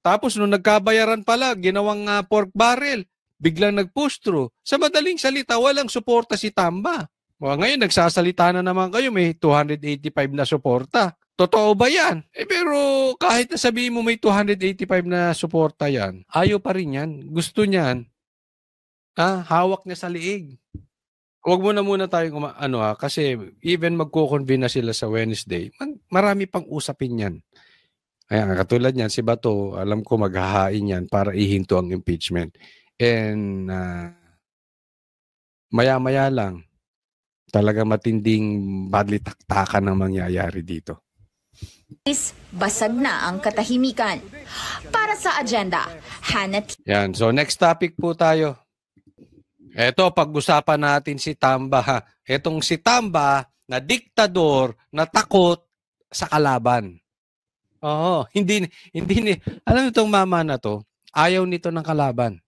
Tapos nung nagkabayaran pala, ginawang pork barrel, biglang nag-push through. Sa madaling salita, walang suporta si Tamba. Ngayon, nagsasalita na naman kayo, may 285 na suporta. Totoo ba yan? Pero kahit na sabihin mo may 285 na suporta yan, ayaw pa rin yan. Gusto niyan, hawak niya sa liig. Huwag muna tayong kasi even magko-convene na sila sa Wednesday, marami pang usapin yan. Ayan, katulad niyan, si Bato, alam ko maghahain yan para ihinto ang impeachment. And maya-maya lang, talaga matinding badly taktakan ang mangyayari dito. Basag na ang katahimikan. Para sa agenda, Hannah. Yan, so next topic po tayo. Eto, pag-usapan natin si Tamba. Etong si Tamba na diktador na takot sa kalaban. Oo, hindi alam mo itong mama na to, ayaw nito ng kalaban.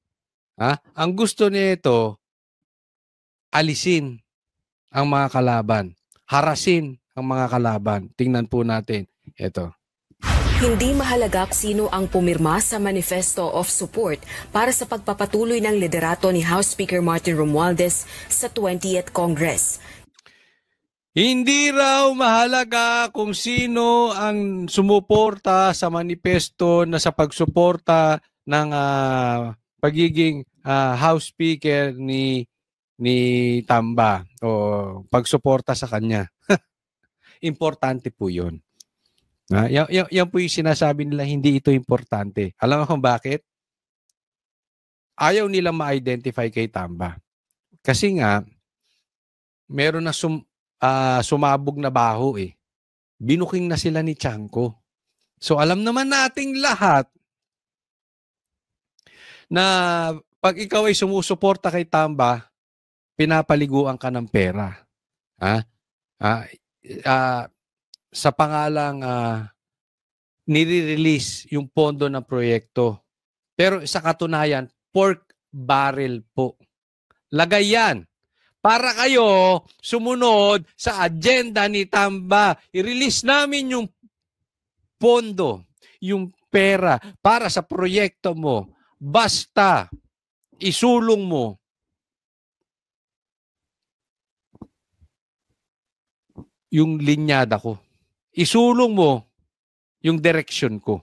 Ang gusto nito, alisin ang mga kalaban, harasin ang mga kalaban. Tingnan po natin. Ito. Hindi mahalaga sino ang pumirma sa Manifesto of Support para sa pagpapatuloy ng liderato ni House Speaker Martin Romualdez sa 20th Congress. Hindi raw mahalaga kung sino ang sumuporta sa manifesto na sa pagsuporta ng pagiging House Speaker ni Tamba o pagsuporta sa kanya. Importante po yun. Yan po yung sinasabi nila, hindi ito importante. Alam mo kung bakit? Ayaw nilang ma-identify kay Tamba. Kasi nga, meron na sumabog na baho eh. Binuking na sila ni Chanco. So alam naman nating lahat na pag ikaw ay sumusuporta kay Tamba, pinapaliguan ka ng pera. Sa pangalang nire-release yung pondo ng proyekto. Pero sa katunayan, pork barrel po. Lagay yan. Para kayo sumunod sa agenda ni Tamba. I-release namin yung pondo, yung pera para sa proyekto mo. Basta isulong mo yung linyada ko. Isulong mo yung direksyon ko.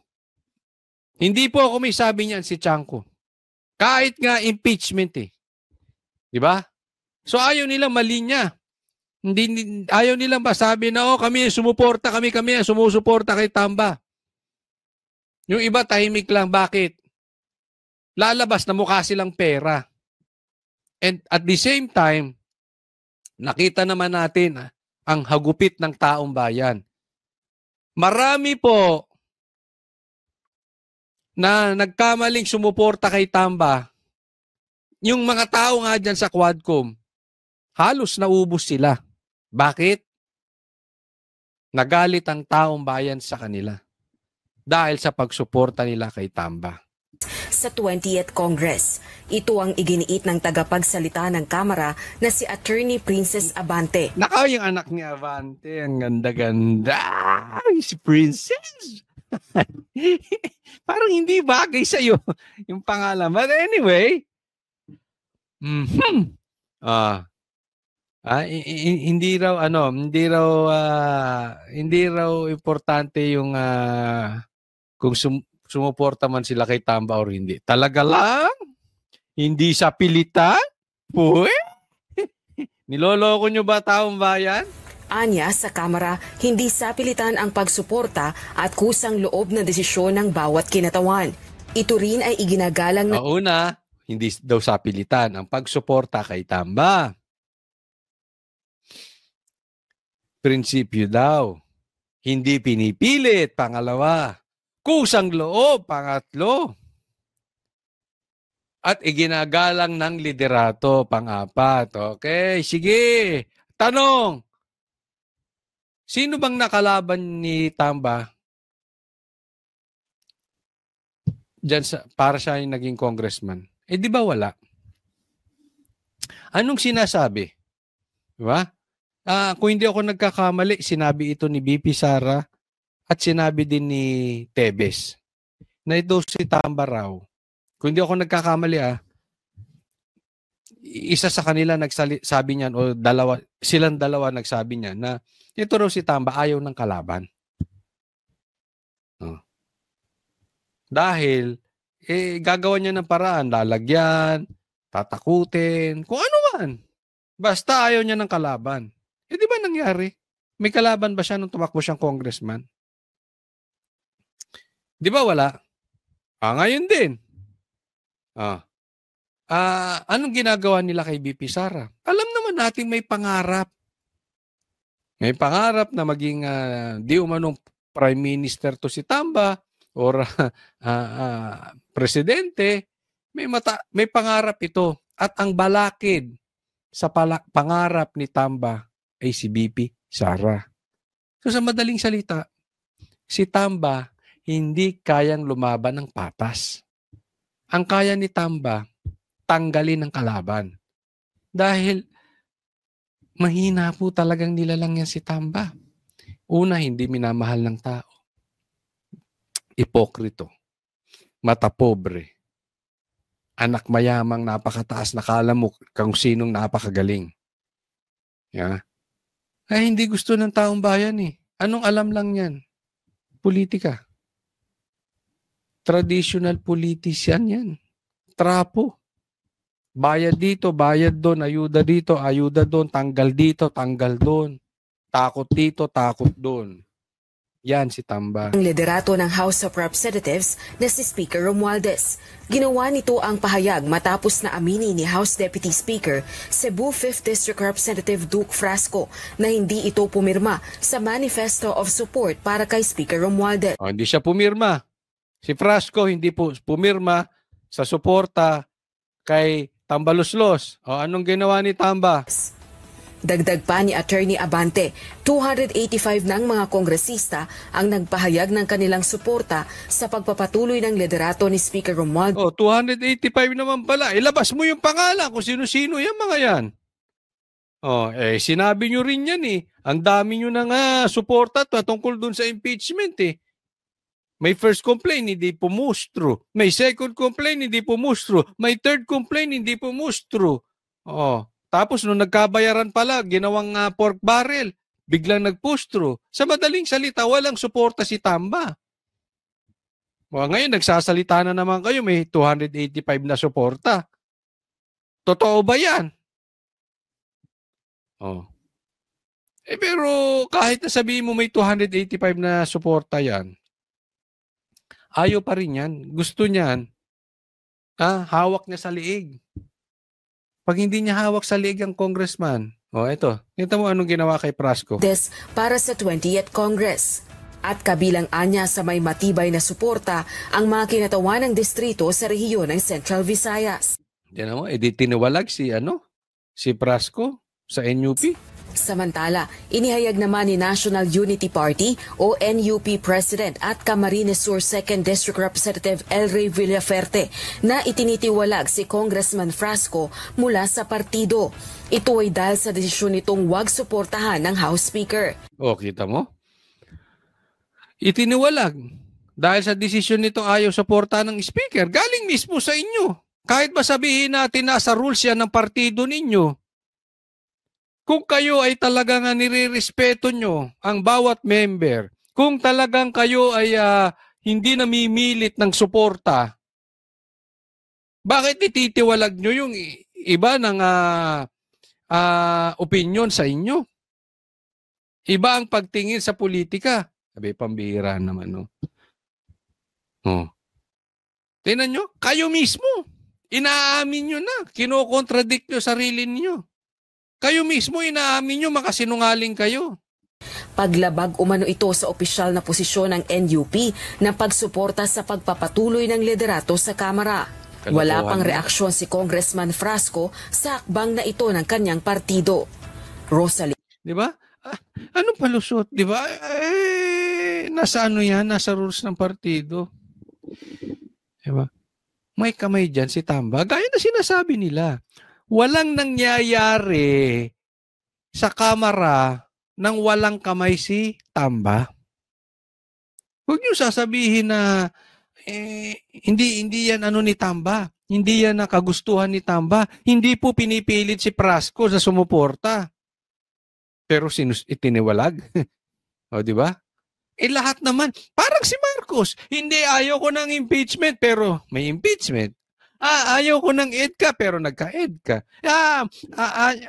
Hindi po ako may sabi niyan si Chanco. Kahit nga impeachment eh. Di ba? So ayaw nilang malinya. Ayaw nilang masabi na kami sumuporta kami sumusuporta kay Tamba. Yung iba tahimik lang. Bakit? Lalabas na mukha silang pera. And at the same time, nakita naman natin ang hagupit ng taong bayan. Marami po na nagkamaling sumuporta kay Tamba. Yung mga tao nga dyan sa Quadcom, halos naubos sila. Bakit? Nagalit ang taong bayan sa kanila dahil sa pagsuporta nila kay Tamba. Sa 20th Congress, ito ang iginiit ng tagapagsalita ng Kamara na si Attorney Princess Abante. Nakaw yung anak ni Abante, ang ganda-ganda. Si Princess. Parang hindi bagay sa'yo yung pangalan. But anyway, hindi raw importante yung kung sumuporta man sila kay Tamba or hindi. Talaga lang? Hindi sa pilitan? Puwe? Niloloko nyo ba taong bayan? Anya sa Kamara, hindi sapilitan ang pagsuporta at kusang loob na desisyon ng bawat kinatawan. Ito rin ay iginagalang na... Una, hindi daw sapilitan ang pagsuporta kay Tamba. Prinsipyo daw. Hindi pinipilit. Pangalawa. Kusang loob. Pangatlo. At iginagalang ng liderato. Pang-apat. Okay, sige. Tanong. Sino bang nakalaban ni Tamba? Diyan para siya yung naging congressman. Di ba wala? Anong sinasabi? Diba? Kung hindi ako nagkakamali, sinabi ito ni BP Sara at sinabi din ni Tebes na ito si Tamba raw, kung hindi ako nagkakamali isa sa kanila sabi niyan o silang dalawa nagsabi niyan na ito raw si Tamba ayaw ng kalaban. Dahil gagawa niya ng paraan, lalagyan, tatakutin, kung ano man. Basta ayaw niya ng kalaban. Di ba nangyari? May kalaban ba siya nung tumakbo siyang congressman? Di ba wala? Ngayon din. Anong ginagawa nila kay BP Sara? Alam naman natin may pangarap. May pangarap na maging di umanong prime minister to si Tamba or presidente. May pangarap ito. At ang balakid sa pangarap ni Tamba ay si BP Sara. So sa madaling salita, si Tamba hindi kayang lumaban ng patas. Ang kaya ni Tamba, tanggalin ang kalaban. Dahil mahina po talagang nilalang yan si Tamba. Una, hindi minamahal ng tao. Ipokrito. Mata pobre. Anak mayamang napakataas, nakala mo kung sinong napakagaling. Ay, hindi gusto ng taong bayan eh. Anong alam lang yan? Politika. Traditional politician yan. Trapo. Bayad dito, bayad doon, ayuda dito, ayuda doon, tanggal dito, tanggal doon. Takot dito, takot doon. Yan si Tamba. Ang liderato ng House of Representatives na si Speaker Romualdez. Ginawa nito ang pahayag matapos na aminin ni House Deputy Speaker Cebu 5th District Representative Duke Frasco na hindi ito pumirma sa Manifesto of Support para kay Speaker Romualdez. Hindi siya pumirma. Si Frasco hindi po pumirma sa suporta kay Tambaluslos. Anong ginawa ni Tamba? Dagdag pa ni Attorney Abante, 285 ng mga kongresista ang nagpahayag ng kanilang suporta sa pagpapatuloy ng liderato ni Speaker Romualdez. 285 naman pala. Ilabas mo yung pangalan kung sino-sino yan mga yan. Sinabi nyo rin yan eh. Ang dami nyo na nga suporta tungkol dun sa impeachment eh. May first complaint, hindi pumustro. May second complaint, hindi pumustro. May third complaint, hindi pumustro. Tapos nung nagkabayaran pala, ginawang pork barrel, biglang nagpustro. Sa madaling salita, walang suporta si Tamba. Ngayon, nagsasalita na naman kayo, may 285 na suporta. Totoo ba yan? Pero kahit na sabihin mo may 285 na suporta yan, ayaw pa rin yan. Gusto niyan, hawak niya sa liig. Pag hindi niya hawak sa liig ang congressman, ito. Kita mo anong ginawa kay Frasco. Para sa 20th Congress. At kabilang anya sa may matibay na suporta ang mga kinatawan ng distrito sa rehiyon ng Central Visayas. Yan mo, tiniwalag si Frasco sa NUP. Samantala, inihayag naman ni National Unity Party o NUP President at Camarines Sur 2nd District Representative El Rey Villaferte na itinitiwalag si Congressman Frasco mula sa partido. Ito ay dahil sa desisyon nitong huwag suportahan ng House Speaker. Kita mo? Itiniwalag dahil sa desisyon nitong ayaw suportahan ng Speaker. Galing mismo sa inyo. Kahit ba sabihin natin nasa rules yan ng partido ninyo, kung kayo ay talagang nire-respeto nyo ang bawat member, kung talagang kayo ay hindi namimilit ng suporta, bakit ititiwalag nyo yung iba ng opinion sa inyo? Iba ang pagtingin sa politika. Sabi, pambihira naman, no? Tingnan nyo, kayo mismo, inaamin nyo na, kinokontradict nyo sarili niyo. Kayo mismo inaamin nyo, makasinungaling kayo. Paglabag umano ito sa opisyal na posisyon ng NUP na pagsuporta sa pagpapatuloy ng liderato sa Kamara. Wala pang reaksyon si Congressman Frasco sa akbang na ito ng kanyang partido. Rosalie. Di ba? Anong palusot? Di ba? Nasa ano yan? Nasa rules ng partido. Di ba? May kamay dyan si Tamba. Gaya na sinasabi nila. Walang nangyayari sa Kamara nang walang kamay si Tamba. Huwag niyo sasabihin na hindi yan ano ni Tamba. Hindi yan nakagustuhan ni Tamba. Hindi po pinipilit si Prasco sa sumuporta. Pero itiniwalag. O, di ba? Lahat naman. Parang si Marcos. Hindi, ayaw ko ng impeachment pero may impeachment. Ayaw ko ng EDCA pero nagka-EDCA.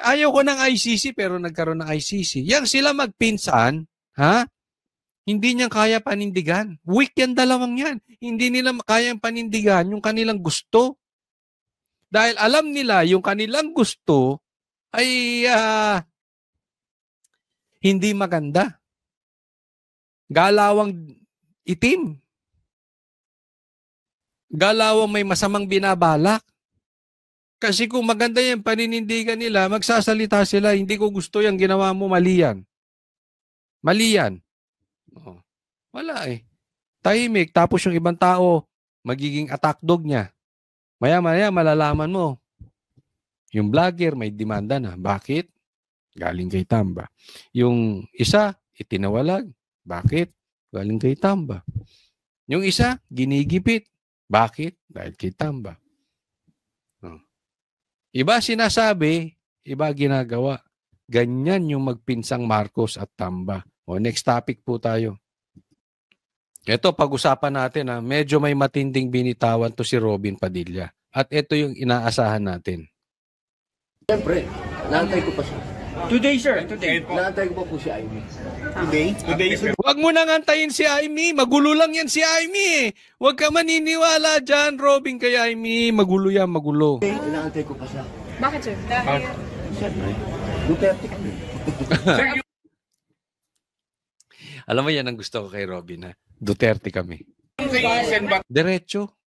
Ayaw ko ng ICC pero nagkaroon ng ICC. Yang sila magpinsan, ha? Hindi niya kaya panindigan. Weak yan dalawang yan. Hindi nila kayang panindigan yung kanilang gusto. Dahil alam nila yung kanilang gusto ay hindi maganda. Galawang itim. Galawang may masamang binabalak. Kasi kung maganda yung paninindigan nila, magsasalita sila, hindi ko gusto yung ginawa mo, mali yan. Mali yan. Oh, wala eh. Tahimik, tapos yung ibang tao, magiging attack dog niya. Maya-maya, malalaman mo. Yung vlogger, may demanda na. Bakit? Galing kay Tamba. Yung isa, itinawalag. Bakit? Galing kay Tamba. Yung isa, ginigipit. Bakit? Dahil kay Tamba. Iba sinasabi, iba ginagawa. Ganyan yung magpinsang Marcos at Tamba. Next topic po tayo. Ito, pag-usapan natin. Medyo may matinding binitawan to si Robin Padilla. At ito yung inaasahan natin. Siyempre, naantay ko pa siya. Today, sir. Today. Naantay ko pa po si Amy. Today, sir. Huwag mo nang antayin si Amy. Magulo lang yan si Amy. Huwag ka maniniwala dyan, Robin, kay Amy. Magulo yan, magulo. Naantay ko pa siya. Bakit, sir? Dahil... Siyempre, Duterte kami. Alam mo yan ang gusto ko kay Robin, ha? Duterte kami. Diretso.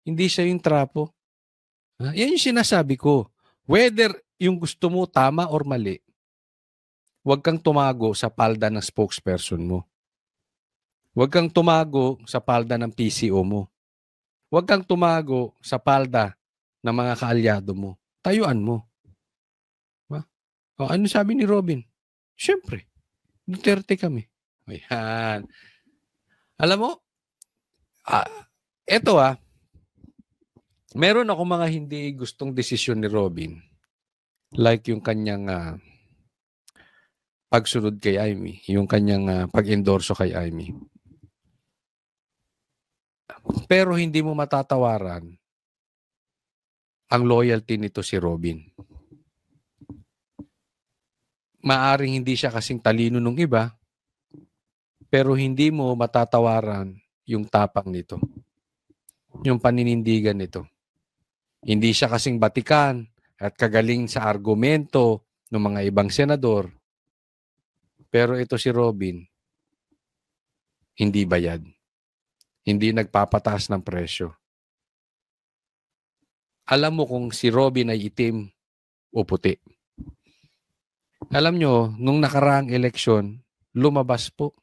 Hindi siya yung trapo. Yan yung sinasabi ko. Whether yung gusto mo tama or mali, huwag kang tumago sa palda ng spokesperson mo. Huwag kang tumago sa palda ng PCO mo. Huwag kang tumago sa palda ng mga kaalyado mo. Tayuan mo. Ano sabi ni Robin? Siyempre, Duterte kami. Ayan. Alam mo, eto meron ako mga hindi gustong desisyon ni Robin. Like yung kanyang pagsunod kay Amy. Yung kanyang pag-endorso kay Amy. Pero hindi mo matatawaran ang loyalty nito si Robin. Maaring hindi siya kasing talino nung iba, pero hindi mo matatawaran yung tapang nito. Yung paninindigan nito. Hindi siya kasing batikan at kagaling sa argumento ng mga ibang senador. Pero ito si Robin, hindi bayad. Hindi nagpapataas ng presyo. Alam mo kung si Robin ay itim o puti. Alam nyo, nung nakaraang eleksyon, lumabas po.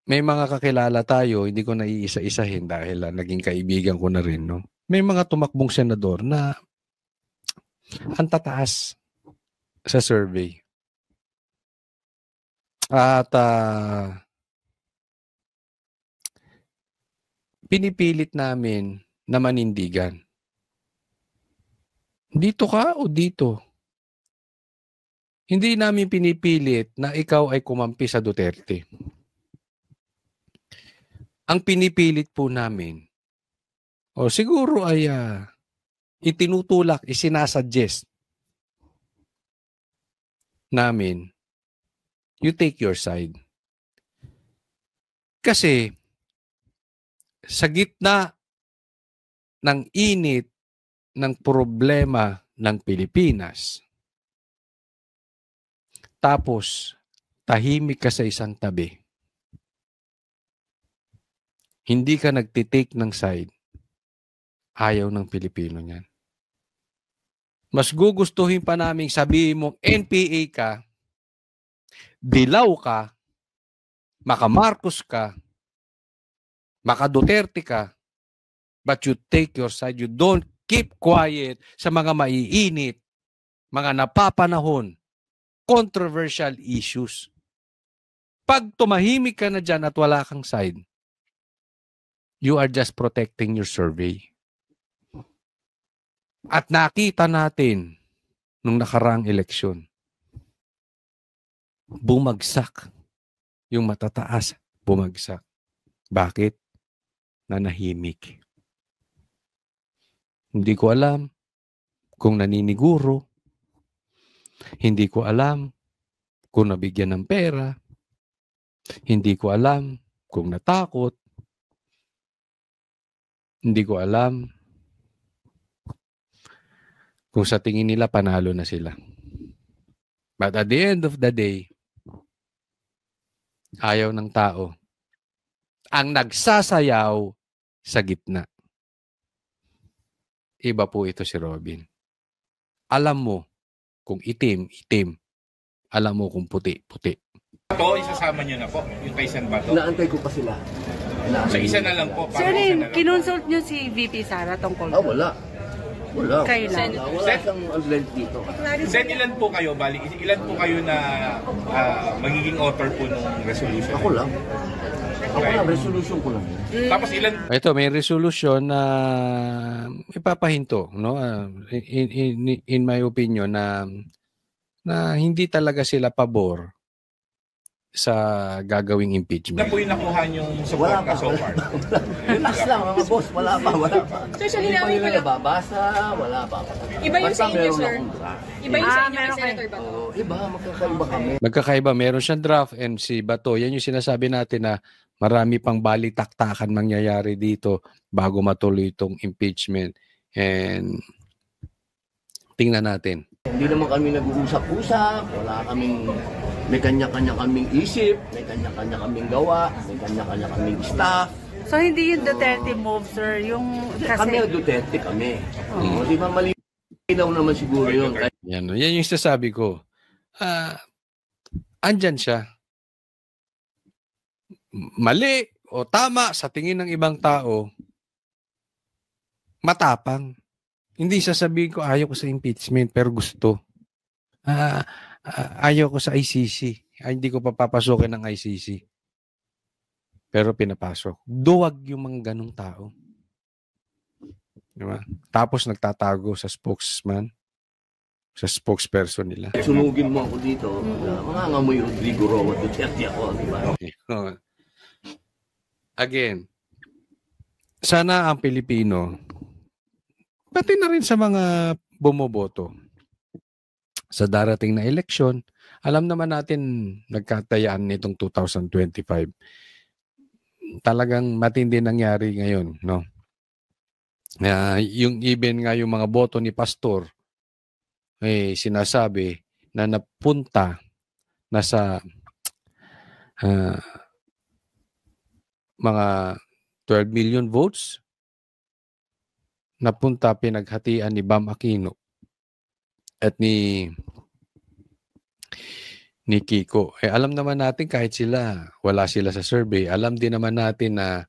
May mga kakilala tayo, hindi ko naiisa-isahin dahil naging kaibigan ko na rin. No? May mga tumakbong senador na ang tataas sa survey. At pinipilit namin na manindigan. Dito ka o dito? Hindi namin pinipilit na ikaw ay kumampi sa Duterte. Ang pinipilit po namin, o siguro ay itinutulak, isinasuggest namin, you take your side. Kasi sa gitna ng init ng problema ng Pilipinas, tapos tahimik ka sa isang tabi, hindi ka nagtitake ng side, ayaw ng Pilipino niyan. Mas gugustuhin pa namin sabihin mong NPA ka, dilaw ka, maka-Marcos ka, maka-Duterte ka, but you take your side. You don't keep quiet sa mga maiinit, mga napapanahon, controversial issues. Pag tumahimik ka na dyan at wala kang side, You are just protecting your survey. At nakita natin nung nakaraang eleksyon, bumagsak yung matataas. Bumagsak. Bakit? Nanahimik. Hindi ko alam kung naniniguro. Hindi ko alam kung nabigyan ng pera. Hindi ko alam kung natakot. Hindi ko alam kung sa tingin nila panalo na sila. But at the end of the day, ayaw ng tao ang nagsasayaw sa gitna. Iba po ito si Robin. Alam mo kung itim, itim. Alam mo kung puti, puti. Ito, isasama niyo na po, yung kay San Bato. Inaantay ko pa sila. So isa na lang po. Sir, kinonsult niyo si VP Sara tungkol Ah, wala. Wala. Kailan? Wala siyang online dito. Sen, ilan po kayo? Bali, ilan po kayo na magiging author po ng resolution? Ako lang. Ako lang, resolution ko lang. Tapos ilan? Ito, may resolution na ipapahinto, no? In my opinion, na hindi talaga sila pabor sa gagawing impeachment. Na po yung nakuha niyong Wala support pa. na so far? Relax lang mga boss. Wala pa. Sir, sa Hindi pa linawin ko nila lang. nababasa. Wala pa. Iba yung Basta sa inyo, meron sir. akong draft. Iba yung sa inyo kay meron Senator Bato. Iba, magkakaiba kami. Magkakaiba, meron siyang draft and si Bato. Yan yung sinasabi natin na marami pang balitaktakan mangyayari dito bago matuloy itong impeachment. And tingnan natin. Hindi naman kami nag-uusap-usap. Wala kaming, may kanya-kanya kaming isip, may kanya-kanya kaming gawa, may kanya-kanya kaming staff. So, hindi yung Duterte move, sir. Yung Kami kasi... ang Duterte kami. O, di ba malinaw naman siguro yun. Yan yung sasabi ko. Andyan siya. Mali o tama sa tingin ng ibang tao, matapang. Hindi sasabihin ko ayaw ko sa impeachment pero gusto. Ayaw ko sa ICC. Hindi ko papapasukin ng ICC. Pero pinapasok. Duwag yung mga ganong tao. Diba? Tapos nagtatago sa spokesman, sa spokesperson nila. Sunugin mo ako dito, mga ngamoy Rodrigo Roa Duterte ako, di ba? Again, sana ang Pilipino, pati na rin sa mga bumoboto sa darating na eleksyon, alam naman natin nagkatayaan nitong 2025. Talagang matindi nangyari ngayon, no? Yung even nga yung mga boto ni Pastor, sinasabi na napunta na sa mga 12 million votes, napunta pinaghatian ni Bam Aquino at ni Kiko. Alam naman natin kahit wala sila sa survey, alam din naman natin na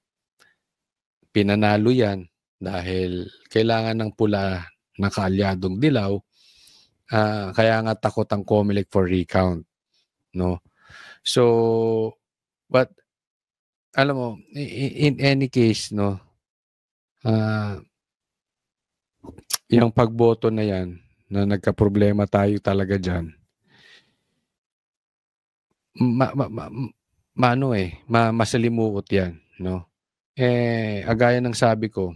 pinanalo yan dahil kailangan ng pula na kaalyadong dilaw. Kaya nga takot ang COMELEC for recount, no? So, but alam mo, in any case, no, yung pagboto na yan, na nagka-problema tayo talaga dyan, masalimuot yan, no? Agaya ng sabi ko,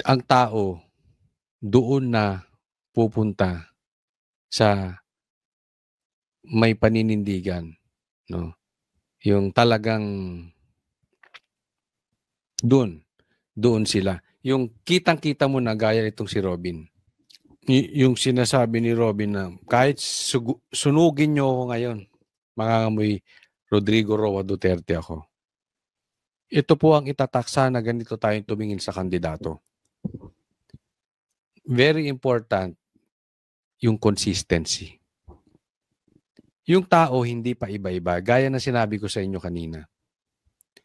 ang tao doon na pupunta sa may paninindigan, no? Yung talagang doon sila. Yung kitang-kita mo na gaya itong si Robin. Yung sinasabi ni Robin na kahit sunugin niyo ako ngayon, mangangamoy Rodrigo Roa Duterte ako. Ito po ang itataksa na ganito tayong tumingin sa kandidato. Very important yung consistency. Yung tao hindi pa iba-iba, gaya na sinabi ko sa inyo kanina.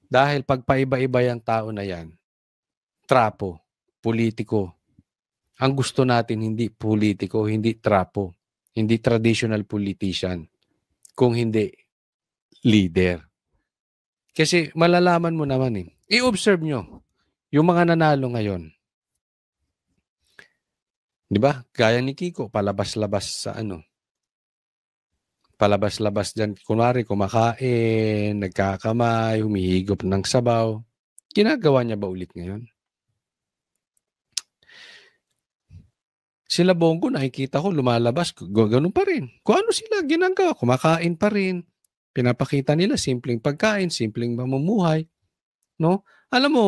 Dahil pag paiba-iba yung tao na yan, trapo, politiko. Ang gusto natin hindi politiko, hindi trapo, hindi traditional politician. Kung hindi, leader. Kasi malalaman mo naman eh. I-observe nyo yung mga nanalo ngayon. Di ba? Gaya ni Kiko, palabas-labas sa palabas-labas dyan. Kunwari, kumakain, nagkakamay, humihigop ng sabaw. Ginagawa niya ba ulit ngayon? Sila Bongo, nakikita ko, lumalabas, ganun pa rin. Kung ano sila ginagawa, kumakain pa rin. Pinapakita nila simpleng pagkain, simpleng mamumuhay. No? Alam mo,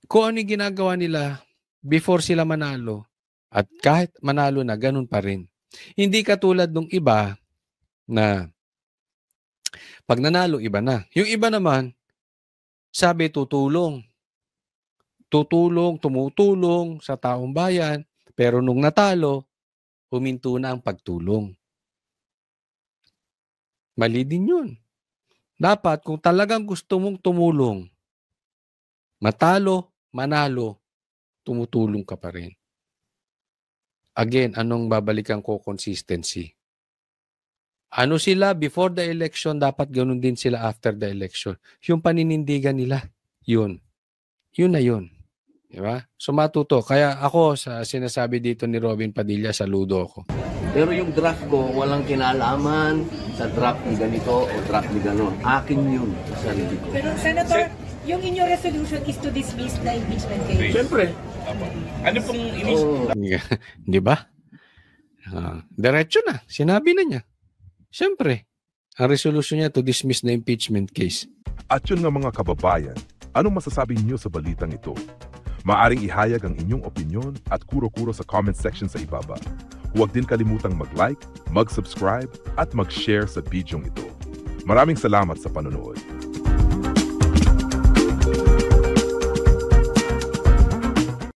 kung ano yung ginagawa nila before sila manalo, at kahit manalo na, ganun pa rin. Hindi katulad nung iba na pag nanalo, iba na. Yung iba naman, sabi tutulong. Tumutulong sa taong bayan, pero nung natalo, huminto na ang pagtulong. Mali din yun. Dapat, kung talagang gusto mong tumulong, matalo, manalo, tumutulong ka pa rin. Again, anong babalikan ko? Consistency. Ano sila before the election, dapat ganun din sila after the election. Yung paninindigan nila, yun. Yun na yun. Diba? So matuto. Kaya ako, sa sinasabi dito ni Robin Padilla, saludo ako. Pero yung draft ko, walang kinalaman sa draft ni ganito o draft ni ganon. Akin yun sa sarili ko. Pero Senator, yung inyong resolution is to dismiss the impeachment case. Siyempre. Ano pong Di ba? Diretso na. Sinabi na niya. Siyempre, ang resolution niya to dismiss the impeachment case. At yun nga mga kababayan, anong masasabi niyo sa balitang ito? Maaring ihayag ang inyong opinyon at kuro-kuro sa comment section sa ibaba. Huwag din kalimutang mag-like, mag-subscribe at mag-share sa bidyong ito. Maraming salamat sa panonood.